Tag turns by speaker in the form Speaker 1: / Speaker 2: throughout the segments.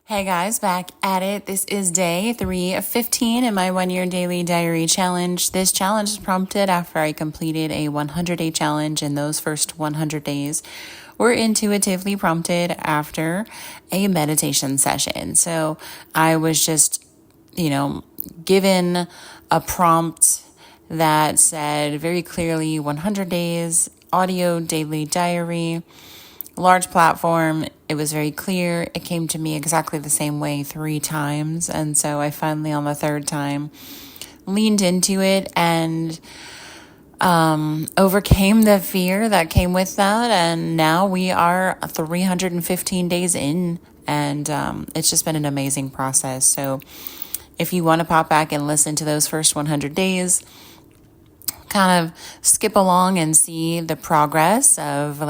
Speaker 1: Hey guys, back at it. This is day 3 of 15 in my 1-year daily diary challenge. This challenge is prompted after I completed a 100-day challenge, and those first 100 days were intuitively prompted after a meditation session. So I was just, given a prompt that said very clearly 100 days, audio daily diary, large platform. It was very clear. It came to me exactly the same way 3 times. And so I finally, on the third time, leaned into it and overcame the fear that came with that. And now we are 315 days in, and it's just been an amazing process. So if you want to pop back and listen to those first 100 days, kind of skip along and see the progress of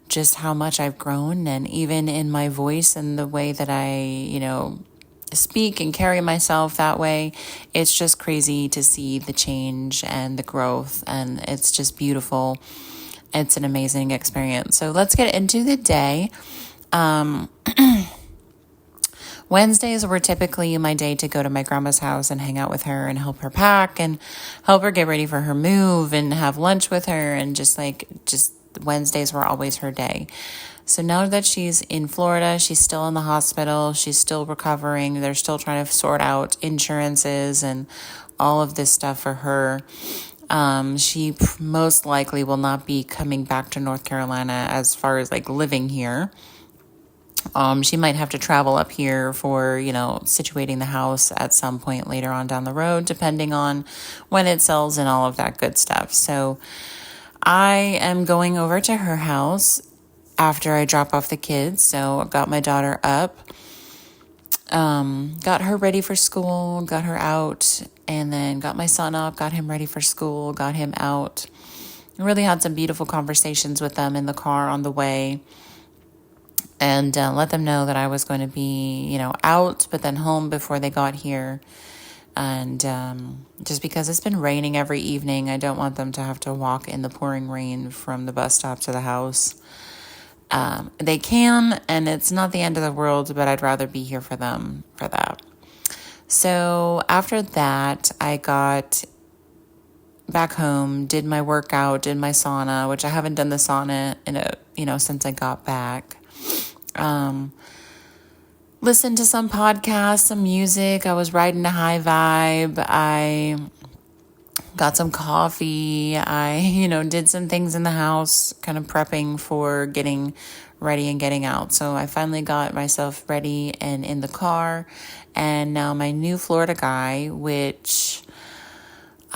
Speaker 1: just how much I've grown, and even in my voice and the way that I, speak and carry myself that way. It's just crazy to see the change and the growth, and it's just beautiful. It's an amazing experience. So let's get into the day. Wednesdays were typically my day to go to my grandma's house and hang out with her and help her pack and help her get ready for her move and have lunch with her, and just Wednesdays were always her day. So now that she's in Florida, she's still in the hospital, she's still recovering. They're still trying to sort out insurances and all of this stuff for her. She most likely will not be coming back to North Carolina as far as living here. She might have to travel up here for, situating the house at some point later on down the road, depending on when it sells and all of that good stuff. So I am going over to her house after I drop off the kids. So I got my daughter up, got her ready for school, got her out, and then got my son up, got him ready for school, got him out. I really had some beautiful conversations with them in the car on the way, and let them know that I was going to be, out, but then home before they got here. And just because it's been raining every evening, I don't want them to have to walk in the pouring rain from the bus stop to the house. They can, and it's not the end of the world, but I'd rather be here for them for that. So after that, I got back home, did my workout, did my sauna, which I haven't done the sauna since I got back. Listened to some podcasts, some music. I was riding a high vibe. I got some coffee. I, did some things in the house, kind of prepping for getting ready and getting out. So I finally got myself ready and in the car. And now my new Florida guy, which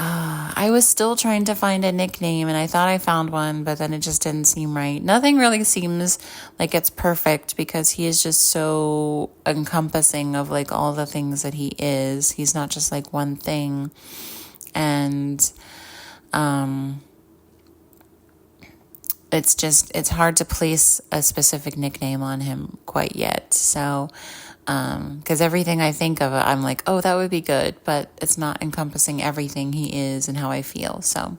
Speaker 1: I was still trying to find a nickname, and I thought I found one, but then it just didn't seem right. Nothing really seems like it's perfect because he is just so encompassing of all the things that he is. He's not just one thing. And it's hard to place a specific nickname on him quite yet. So because everything I think of, I'm like, oh, that would be good, but it's not encompassing everything he is and how I feel. So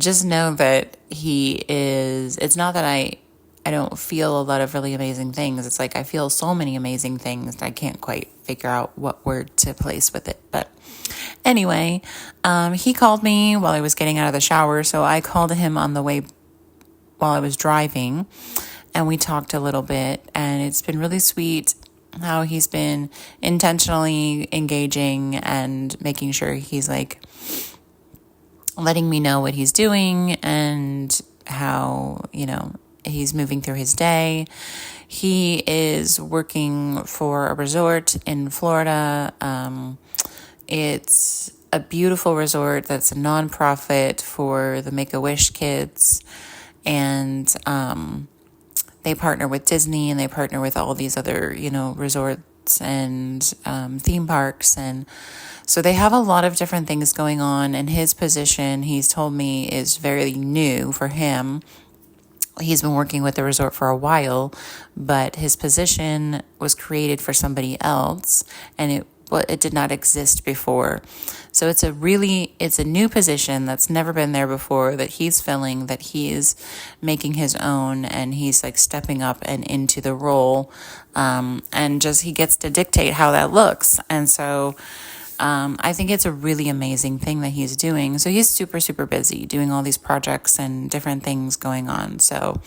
Speaker 1: just know that he is, it's not that I don't feel a lot of really amazing things. It's I feel so many amazing things that I can't quite figure out what word to place with it. But anyway, he called me while I was getting out of the shower. So I called him on the way while I was driving, and we talked a little bit, and it's been really sweet how he's been intentionally engaging and making sure he's letting me know what he's doing and how, he's moving through his day. He is working for a resort in Florida. It's a beautiful resort that's a nonprofit for the Make-A-Wish kids, and they partner with Disney, and they partner with all these other, resorts and theme parks. And so they have a lot of different things going on. And his position, he's told me, is very new for him. He's been working with the resort for a while, but his position was created for somebody else, and it did not exist before. So it's a new position that's never been there before, that he's filling, that he's making his own, and he's like stepping up and into the role. And just he gets to dictate how that looks. And so I think it's a really amazing thing that he's doing. So he's super, super busy doing all these projects and different things going on. So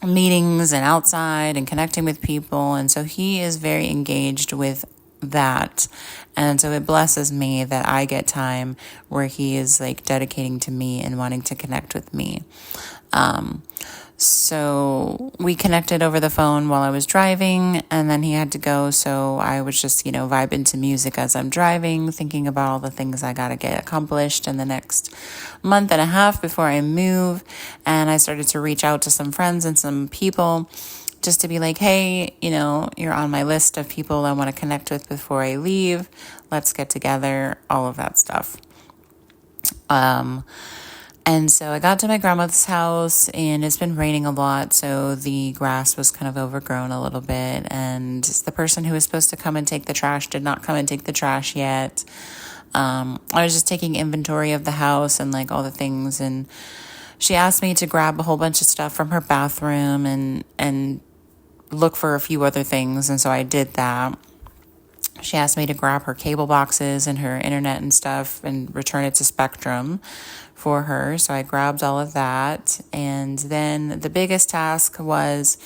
Speaker 1: meetings and outside and connecting with people. And so he is very engaged with that. And so it blesses me that I get time where he is like dedicating to me and wanting to connect with me. So we connected over the phone while I was driving, and then he had to go. So I was just, vibing to music as I'm driving, thinking about all the things I got to get accomplished in the next month and a half before I move. And I started to reach out to some friends and some people just to be like, hey, you're on my list of people I want to connect with before I leave. Let's get together, all of that stuff. And so I got to my grandmother's house, and it's been raining a lot, so the grass was kind of overgrown a little bit, and the person who was supposed to come and take the trash did not come and take the trash yet. I was just taking inventory of the house and like all the things, and she asked me to grab a whole bunch of stuff from her bathroom and look for a few other things, and so I did that. She asked me to grab her cable boxes and her internet and stuff and return it to Spectrum for her. So I grabbed all of that. And then the biggest task was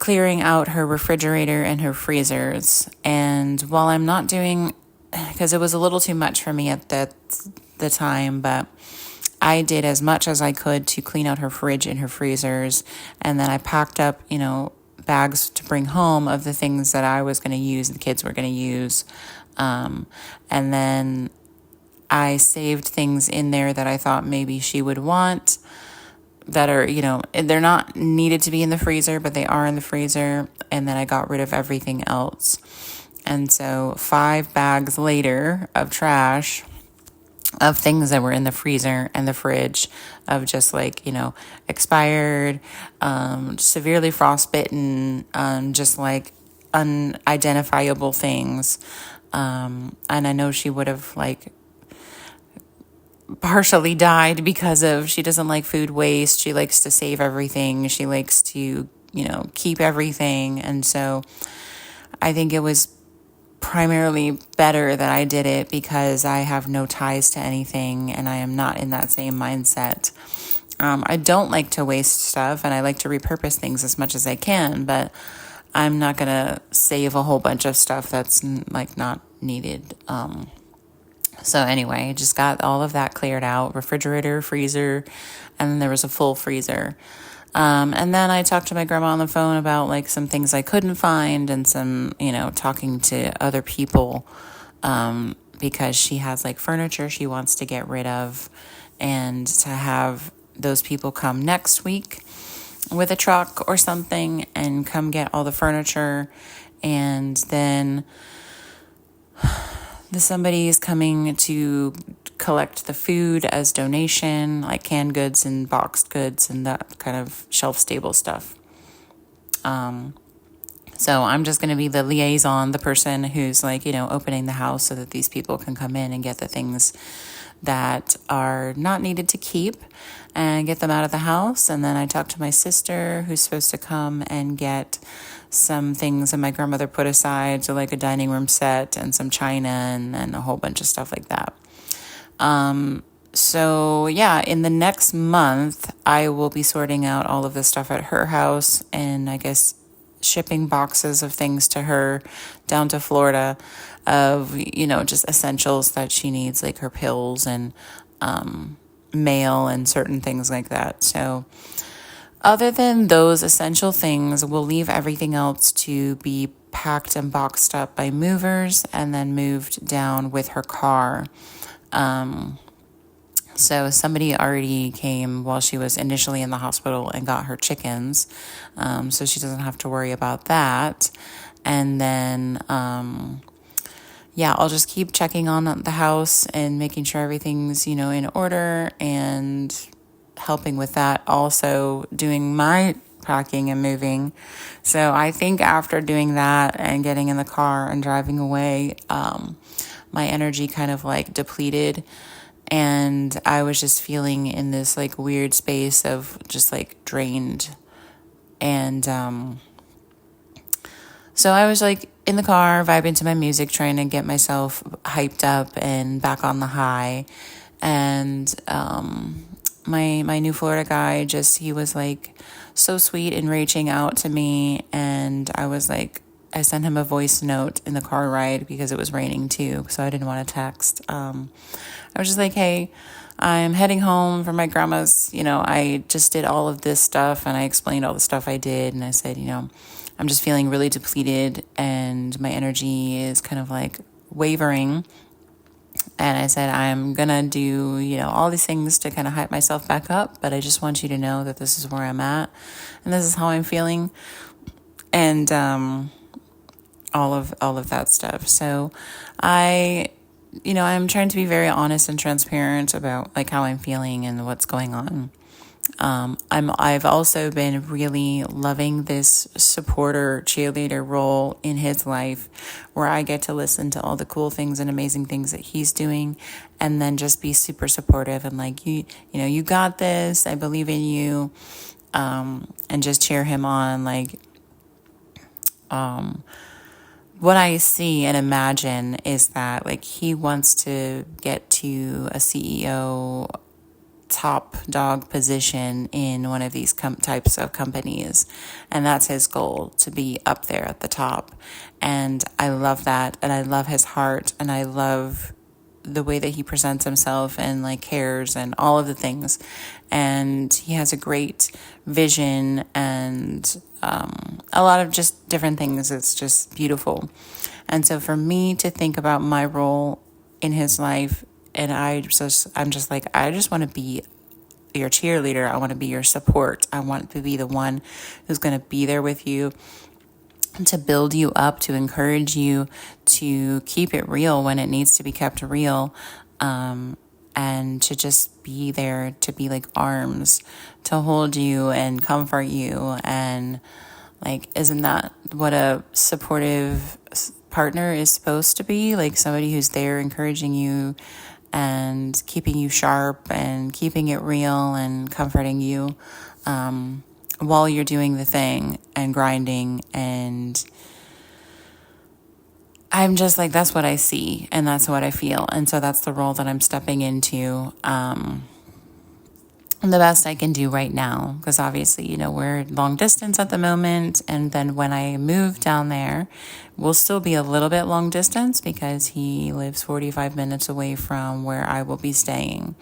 Speaker 1: clearing out her refrigerator and her freezers. And while I'm not doing, because it was a little too much for me at the time, but I did as much as I could to clean out her fridge and her freezers. And then I packed up, bags to bring home of the things that I was going to use, the kids were going to use. And then I saved things in there that I thought maybe she would want that are, they're not needed to be in the freezer, but they are in the freezer. And then I got rid of everything else. And so 5 bags later of trash of things that were in the freezer and the fridge, of just like, expired, severely frostbitten, just like unidentifiable things. And I know she would have like partially died because she doesn't like food waste. She likes to save everything. She likes to, keep everything. And so I think it was primarily better that I did it because I have no ties to anything and I am not in that same mindset. I don't like to waste stuff, and I like to repurpose things as much as I can, but I'm not going to save a whole bunch of stuff that's like not needed. So anyway, I just got all of that cleared out, refrigerator, freezer, and then there was a full freezer. And then I talked to my grandma on the phone about like some things I couldn't find, and some, talking to other people, because she has like furniture she wants to get rid of, and to have those people come next week with a truck or something and come get all the furniture. And then somebody is coming to collect the food as donation, like canned goods and boxed goods and that kind of shelf-stable stuff. So I'm just going to be the liaison, the person who's like, opening the house so that these people can come in and get the things that are not needed to keep and get them out of the house. And then I talked to my sister, who's supposed to come and get some things that my grandmother put aside, so like a dining room set and some china and a whole bunch of stuff like that. So yeah, in the next month, I will be sorting out all of the stuff at her house, and I guess shipping boxes of things to her down to Florida of, just essentials that she needs, like her pills and mail and certain things like that. So other than those essential things, we'll leave everything else to be packed and boxed up by movers and then moved down with her car. So somebody already came while she was initially in the hospital and got her chickens. So she doesn't have to worry about that. And then, I'll just keep checking on the house and making sure everything's, in order, and helping with that. Also doing my packing and moving. So I think after doing that and getting in the car and driving away, my energy kind of like depleted. And I was just feeling in this like weird space of just like drained. And so I was like in the car, vibing to my music, trying to get myself hyped up and back on the high. And my new Florida guy, he was like so sweet and reaching out to me. And I was like, I sent him a voice note in the car ride because it was raining too, so I didn't want to text. I was just like, hey, I'm heading home from my grandma's. I just did all of this stuff, and I explained all the stuff I did. And I said, I'm just feeling really depleted and my energy is kind of like wavering. And I said, I'm going to do, all these things to kind of hype myself back up. But I just want you to know that this is where I'm at and this is how I'm feeling. And all of that stuff. So I'm trying to be very honest and transparent about like how I'm feeling and what's going on. I've also been really loving this supporter cheerleader role in his life where I get to listen to all the cool things and amazing things that he's doing and then just be super supportive and like, you got this. I believe in you. And just cheer him on. Like, what I see and imagine is that like he wants to get to a CEO top dog position in one of these types of companies. And that's his goal, to be up there at the top. And I love that. And I love his heart. And I love the way that he presents himself and like cares and all of the things. And he has a great vision and a lot of just different things. It's just beautiful. And so for me to think about my role in his life, and I'm just like, I just want to be your cheerleader. I want to be your support. I want to be the one who's going to be there with you, to build you up, to encourage you, to keep it real when it needs to be kept real, and to just be there, to be like arms, to hold you and comfort you. And like, isn't that what a supportive partner is supposed to be? Like somebody who's there encouraging you and keeping you sharp and keeping it real and comforting you while you're doing the thing and grinding. And I'm just like, that's what I see and that's what I feel. And so that's the role that I'm stepping into the best I can do right now, because obviously, we're long distance at the moment. And then when I move down there, we'll still be a little bit long distance because he lives 45 minutes away from where I will be staying.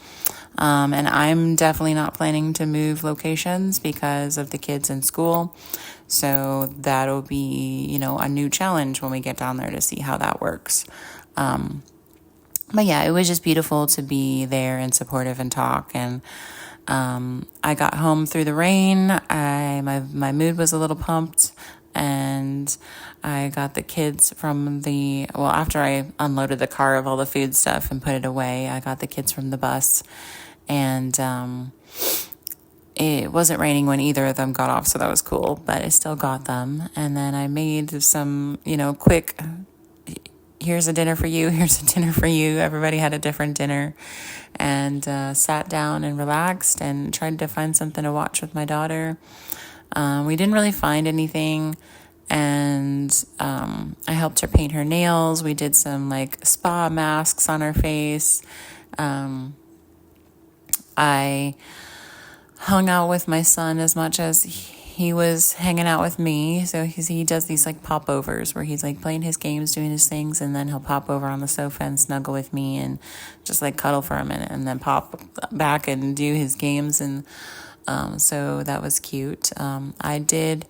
Speaker 1: And I'm definitely not planning to move locations because of the kids in school. So that'll be, a new challenge when we get down there to see how that works. But yeah, it was just beautiful to be there and supportive and talk. And I got home through the rain. My mood was a little pumped, and I got the kids after I unloaded the car of all the food stuff and put it away, I got the kids from the bus, and it wasn't raining when either of them got off, so that was cool, but I still got them. And then I made some, quick, here's a dinner for you, here's a dinner for you. Everybody had a different dinner, and sat down and relaxed and tried to find something to watch with my daughter. We didn't really find anything, and I helped her paint her nails. We did some like spa masks on her face. I hung out with my son as much as he was hanging out with me. So he does these like popovers where he's like playing his games, doing his things, and then he'll pop over on the sofa and snuggle with me and just like cuddle for a minute and then pop back and do his games. And so that was cute. I did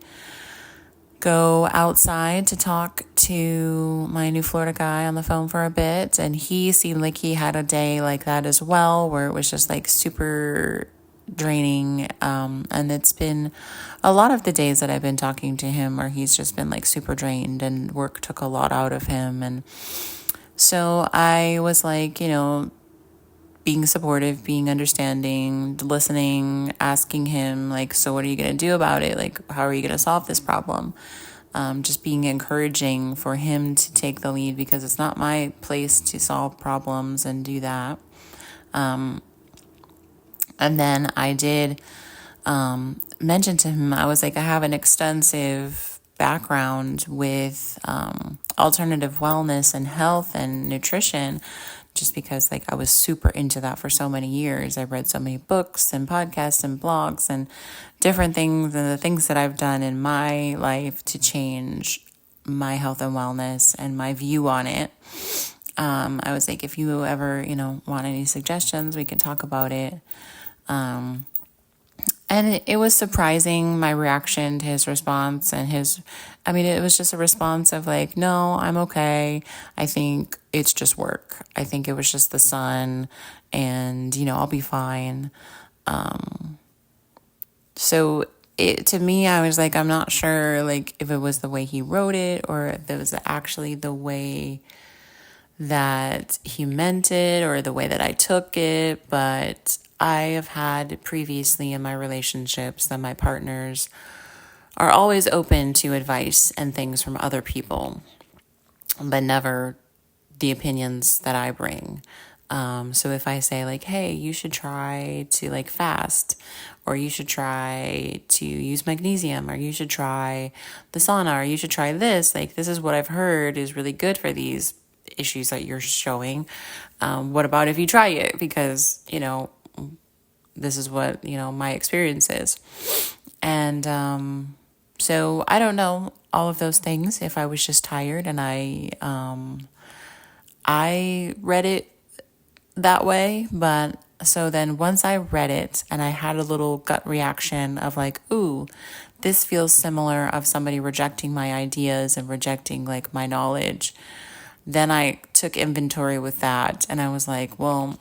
Speaker 1: go outside to talk to my new Florida guy on the phone for a bit, and he seemed like he had a day like that as well, where it was just like super draining. And it's been a lot of the days that I've been talking to him where he's just been like super drained and work took a lot out of him. And so I was like, being supportive, being understanding, listening, asking him, like, so what are you going to do about it? Like, how are you going to solve this problem? Just being encouraging for him to take the lead, because it's not my place to solve problems and do that. And then I did mention to him, I was like, I have an extensive background with alternative wellness and health and nutrition, just because like I was super into that for so many years. I read so many books and podcasts and blogs and different things, and the things that I've done in my life to change my health and wellness and my view on it. I was like, if you ever, want any suggestions, we can talk about it. And it was surprising, my reaction to his response, and it was just a response of like, no, I'm okay. I think it's just work. I think it was just the sun, and, I'll be fine. So to me, I was like, I'm not sure, like, if it was the way he wrote it or if it was actually the way that he meant it or the way that I took it. But I have had previously in my relationships that my partners are always open to advice and things from other people, but never the opinions that I bring. So if I say like, hey, you should try to like fast, or you should try to use magnesium, or you should try the sauna, or you should try this, like, this is what I've heard is really good for these issues that you're showing. What about if you try it? Because, this is what, my experience is. And so I don't know all of those things, if I was just tired and I read it that way. But so then once I read it and I had a little gut reaction of like, ooh, this feels similar of somebody rejecting my ideas and rejecting like my knowledge. Then I took inventory with that, and I was like, well,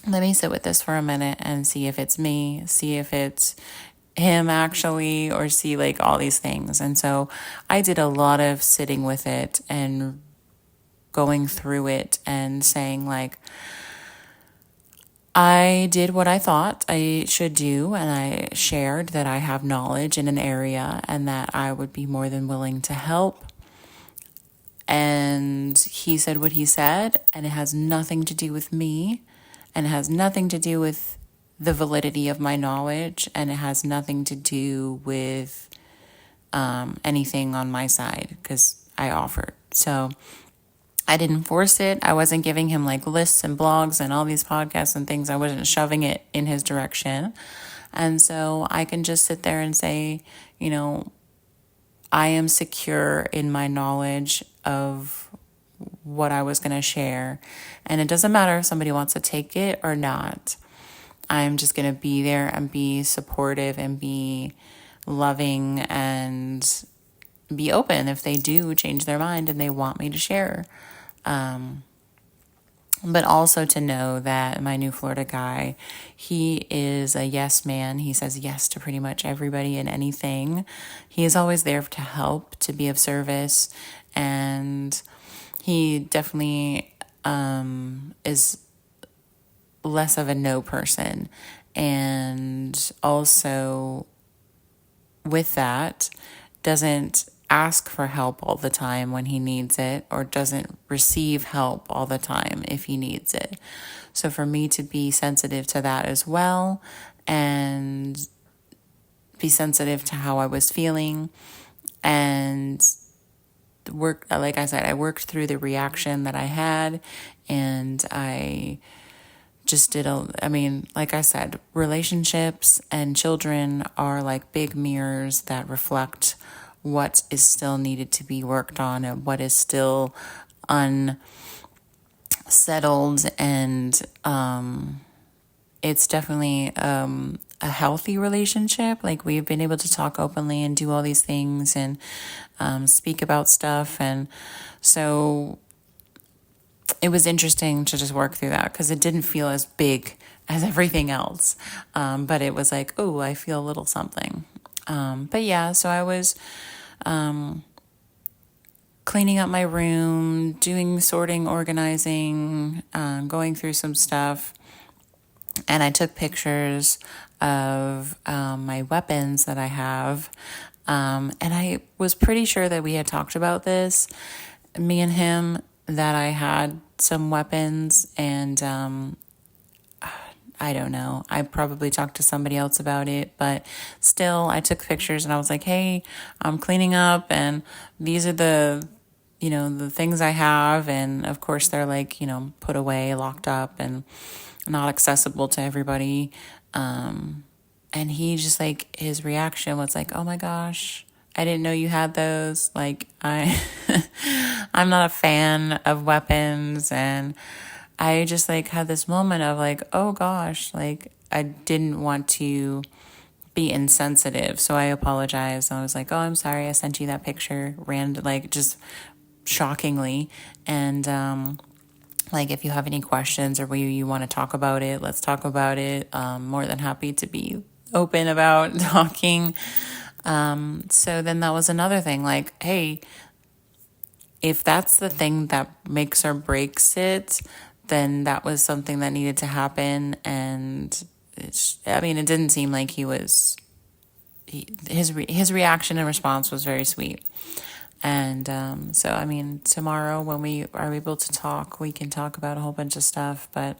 Speaker 1: let me sit with this for a minute and see if it's me, see if it's him actually, or see like all these things. And so I did a lot of sitting with it and going through it and saying like, I did what I thought I should do, and I shared that I have knowledge in an area and that I would be more than willing to help. And he said what he said, and it has nothing to do with me, and it has nothing to do with the validity of my knowledge, and it has nothing to do with anything on my side, because I offered. So I didn't force it. I wasn't giving him like lists and blogs and all these podcasts and things. I wasn't shoving it in his direction. And so I can just sit there and say, I am secure in my knowledge of what I was going to share. And it doesn't matter if somebody wants to take it or not. I'm just going to be there and be supportive and be loving and be open if they do change their mind and they want me to share. But also to know that my new Florida guy, he is a yes man. He says yes to pretty much everybody and anything. He is always there to help, to be of service. And he definitely is less of a no person. And also with that, doesn't ask for help all the time when he needs it, or doesn't receive help all the time if he needs it. So for me to be sensitive to that as well, and be sensitive to how I was feeling, and like I said, I worked through the reaction that I had, and I just like I said, relationships and children are like big mirrors that reflect what is still needed to be worked on and what is still unsettled. And it's definitely a healthy relationship. Like, we've been able to talk openly and do all these things and speak about stuff. And so it was interesting to just work through that, because it didn't feel as big as everything else. But it was like, oh, I feel a little something. But yeah, so I was cleaning up my room, doing sorting, organizing, going through some stuff. and I took pictures of my weapons that I have. And I was pretty sure that we had talked about this, me and him, that I had some weapons, and I don't know. I probably talked to somebody else about it, but still, I took pictures and I was like, hey, I'm cleaning up, and these are the things I have. And of course, they're like, put away, locked up, and not accessible to everybody. And he just like, his reaction was like, oh my gosh, I didn't know you had those. Like, I'm not a fan of weapons. And I just like had this moment of like, oh gosh, like I didn't want to be insensitive. So I apologized. I was like, oh, I'm sorry. I sent you that picture like just shockingly. And, like if you have any questions or you want to talk about it, let's talk about it. More than happy to be open about talking. So then that was another thing, like, hey, if that's the thing that makes or breaks it, then that was something that needed to happen. And it didn't seem like his reaction and response was very sweet. And so, tomorrow when we are able to talk, we can talk about a whole bunch of stuff, but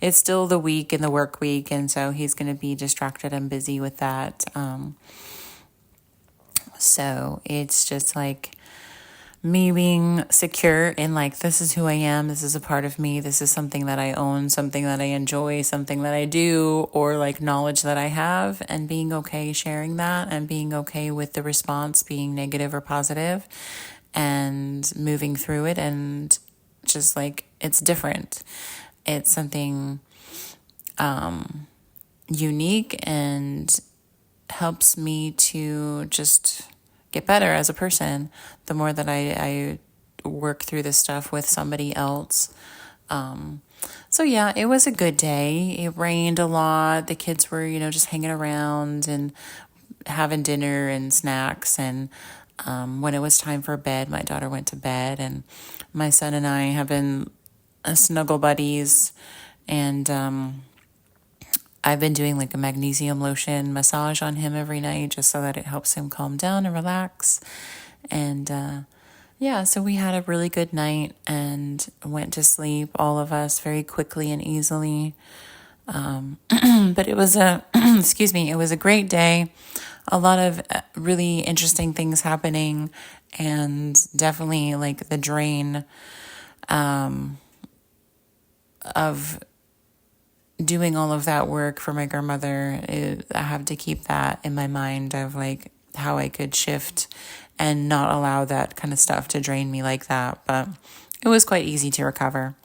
Speaker 1: it's still the week in the work week. And so he's going to be distracted and busy with that. So it's just like me being secure in like, this is who I am. This is a part of me. This is something that I own, something that I enjoy, something that I do, or like knowledge that I have, and being okay sharing that and being okay with the response being negative or positive and moving through it. And just like, it's different. It's something unique and helps me to just get better as a person the more that I work through this stuff with somebody else. So yeah, it was a good day. It rained a lot. The kids were, just hanging around and having dinner and snacks. And when it was time for bed, my daughter went to bed, and my son and I have been snuggle buddies. And I've been doing like a magnesium lotion massage on him every night just so that it helps him calm down and relax. And so we had a really good night and went to sleep, all of us, very quickly and easily. But it was it was a great day. A lot of really interesting things happening, and definitely like the drain of doing all of that work for my grandmother. I have to keep that in my mind of like how I could shift and not allow that kind of stuff to drain me like that. But it was quite easy to recover.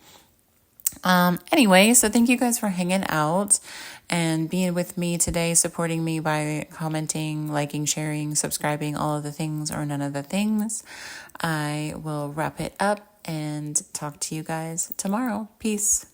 Speaker 1: Anyway, so thank you guys for hanging out and being with me today, supporting me by commenting, liking, sharing, subscribing, all of the things or none of the things. I will wrap it up and talk to you guys tomorrow. Peace.